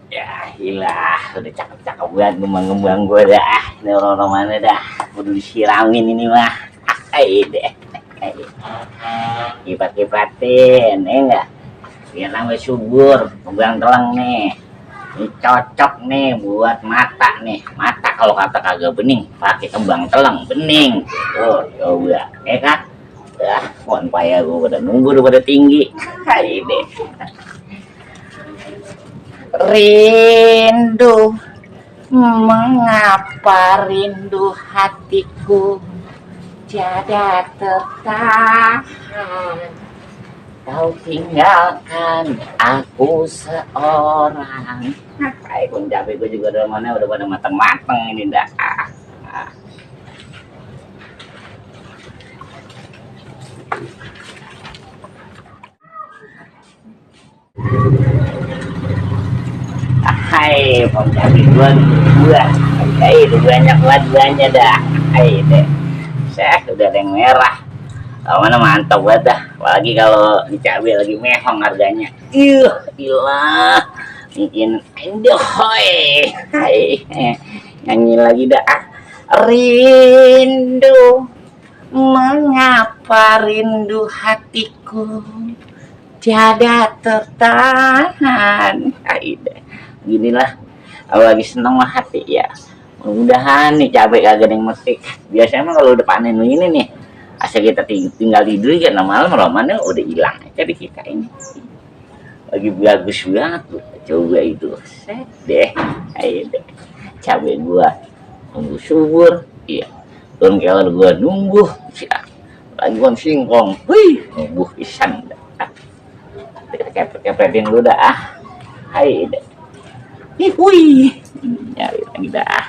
Ya hilah, udah cakep-cakep banget ngembang-ngembang gue dah. Ini orang mana dah, udah disiramin ini mah. Ayo deh, kipat-kipatin, enggak? Biar namanya subur, kembang telang nih. Ini cocok nih buat mata nih. Mata kalau kata kagak bening, pakai kembang telang bening. Tuh, coba, ya kan? Pohon paya gue pada nunggu udah pada tinggi. Ayo deh. Rindu, mengapa rindu hatiku tiada tertahan. Kau tinggalkan aku seorang. Hai pun cabai gue juga udah mana udah pada mateng-mateng ini dah. Hai pun cabai gue dua. Hai udah banyak banget dah. Hai deh. Saya udah ada yang merah. Oh, mana mantap banget dah. Apalagi kalau di cabai lagi mehong harganya. Gila. Bikin endoy. Hai. Nyanyi lagi dah. Rindu, mengapa rindu hatiku tiada tertahan. Hai deh. Ginilah. Kalau lagi seneng mah hati ya. Mudah-mudahan nih cabai kagak ada yang metik. Biasanya mah kalau udah panen begini nih, asal kita tinggal tidur kan malam romannya udah hilang. Tapi kita ini lagi bagus banget tuh. Coba itu set deh. Ayo deh. Cabai gua nunggu subur. Iya. Turun kelar gua nunggu. Lagi gua singkong. Wih, nunggu pisan. Kita kepet-kepetin dulu dah. Ayo deh. Wih. Nyari lagi dah.